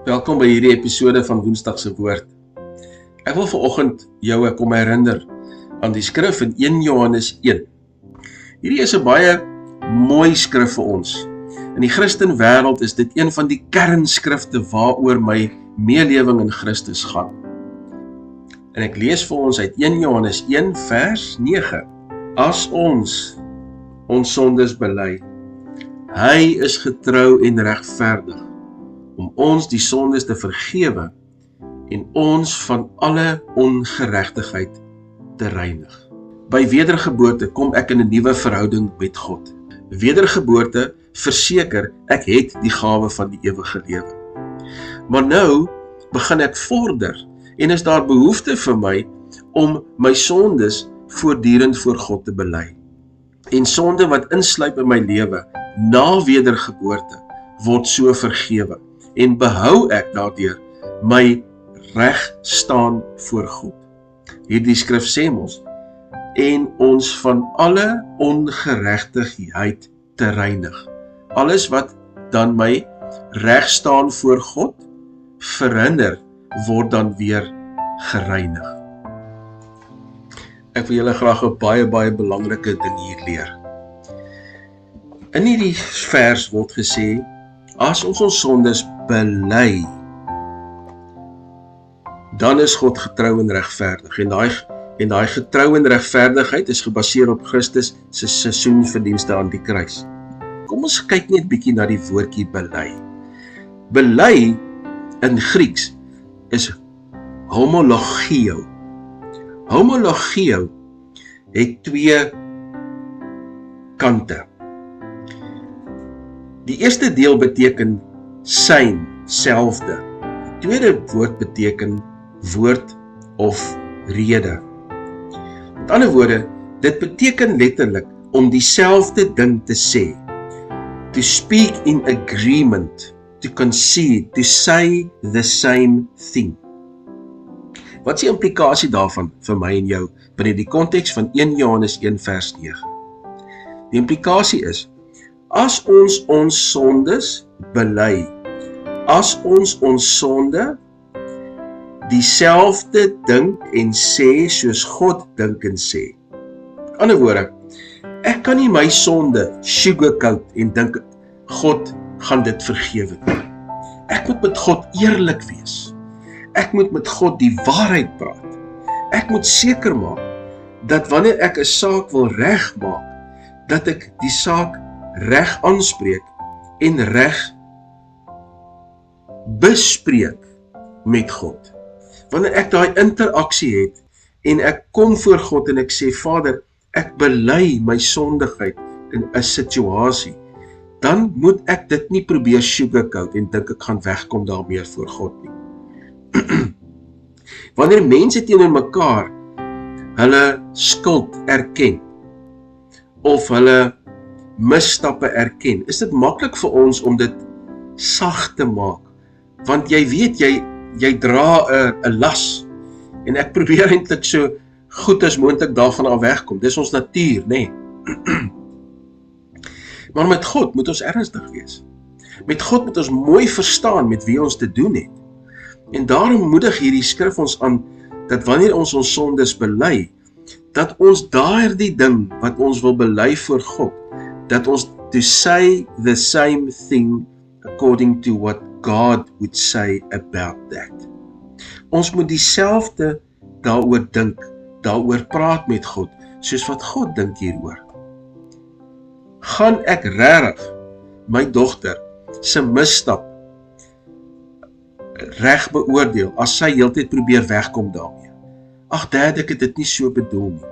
Welkom by hierdie episode van Woensdag se Woord. Ek wil vanoggend jou kom herinner aan die skrif in 1 Johannes 1. Hierdie is 'n baie mooi skrif vir ons. In die Christen wêreld is dit een van die kernskrifte waaroor my meelewing in Christus gaan. En ek lees vir ons uit 1 Johannes 1 vers 9. As ons sondes bely, hy is getrou en regverdig om ons die sondes te vergewe en ons van alle ongeregtigheid te reinig. By wedergeboorte kom ek in 'n nuwe verhouding met God. Wedergeboorte verseker ek het die gawe van die ewige lewe. Maar nou begin ek vorder en is daar behoefte vir my om my sondes voortdurend voor God te bely. En sonde wat insluip in my lewe na wedergeboorte word so vergewe. En behou ek daardeur my reg staan voor God. Hierdie skrif sê ons, en ons van alle ongeregtigheid te reinig. Alles wat dan my reg staan voor God verhinder, word dan weer gereinig. Ek wil julle graag 'n baie belangrike ding hier leer. In hierdie vers word gesê, as ons sondes bely, dan is God getrou en regverdig. En daai getrou en regverdigheid is gebaseer op Christus se seisoenverdienste aan die kruis. Kom ons kyk net bietjie na die woordjie bely. Bely in Grieks is homologio. Homologio het twee kante. Die eerste deel beteken same, selfde. Die tweede woord beteken woord of rede. Met ander woorde, dit beteken letterlik om dieselfde ding te sê. To speak in agreement, to concede, to say the same thing. Wat is die implikasie daarvan vir my en jou binne die konteks van 1 Johannes 1 vers 9? Die implikasie is, as ons sondes bely, as ons sonde dieselfde dink en sê soos God dink en sê. Met ander woorde, ek kan nie my sonde sugarcoat en dink God gaan dit vergewe nie. Ek moet met God eerlik wees. Ek moet met God die waarheid praat. Ek moet seker maak dat wanneer ek 'n saak wil regmaak, dat ek die saak reg aanspreek en reg bespreek met God. Wanneer ek daai interaksie het en ek kom voor God en ek sê, Vader, ek bely my sondigheid in 'n situasie, dan moet ek dit nie probeer sugarcoat en dink ek gaan wegkom daarmee voor God nie. Wanneer mense teenoor mekaar hulle skuld erken of hulle misstappe erken, is dit maklik vir ons om dit sag te maak, want jy weet, jy dra 'n las, en ek probeer eintlik so goed as moontlik daarvan af wegkom, dis ons natuur, nê? Maar met God moet ons ernstig wees. Met God moet ons mooi verstaan met wie ons te doen het. En daarom moedig hierdie skrif ons aan, dat wanneer ons sondes bely, dat ons daardie ding wat ons wil bely voor God, dat ons to say the same thing according to what God would say about that. Ons moet dieselfde daaroor dink, daaroor praat met God, soos wat God dink hieroor. Gaan ek regtig my dogter se misstap reg beoordeel, as sy heeltyd probeer wegkom daarmee? Ag Dad, ek het dit nie so bedoel nie.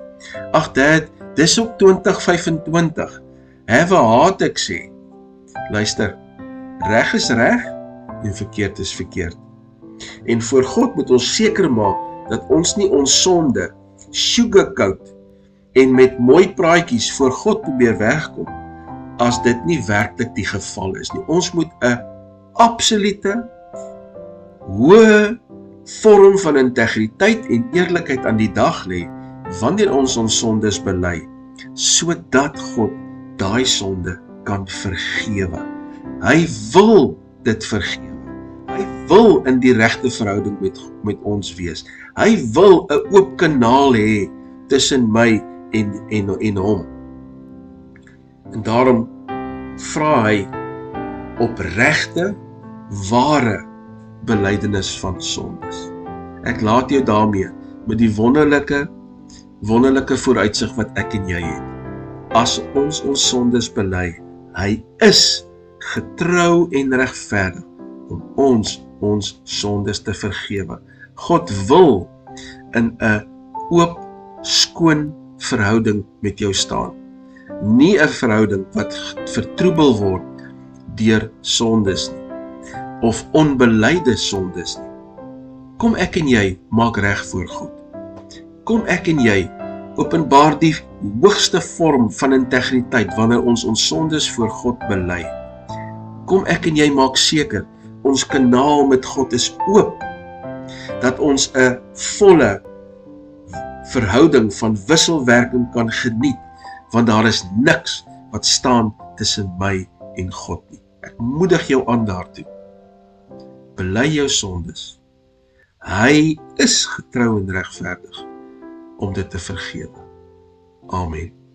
Ag Dad, dis op 2025. Have a heart, ek sê. Luister, reg is reg en verkeerd is verkeerd. En voor God moet ons seker maak dat ons nie ons sonde sugarcoat en met mooi praatjies voor God probeer wegkom, as dit nie werklik die geval is nie. Ons moet 'n absolute hoë vorm van integriteit en eerlikheid aan die dag lê wanneer ons sondes bely, sodat God daai sonde kan vergewe. Hy wil dit vergewe. Hy wil in die regte verhouding met ons wees. Hy wil 'n oop kanaal hê tussen my en hom. En daarom vra hy opregte, ware belydenis van sondes. Ek laat jou daarmee met die wonderlike vooruitsig wat ek en jy het. As ons sondes bely, hy is getrou en regverdig om ons sondes te vergewe. God wil in 'n oop, skoon verhouding met jou staan. Nie 'n verhouding wat vertroebel word deur sondes nie, of onbelyde sondes nie. Kom ek en jy maak reg voor God. Kom ek en jy openbaar die hoogste vorm van integriteit wanneer ons sondes voor God bely. Kom ek en jy maak seker, ons kanaal met God is oop, dat ons 'n volle verhouding van wisselwerking kan geniet, want daar is niks wat staan tussen my en God nie. Ek moedig jou aan daartoe. Bely jou sondes. Hy is getrou en regverdig om dit te vergewe. Amen.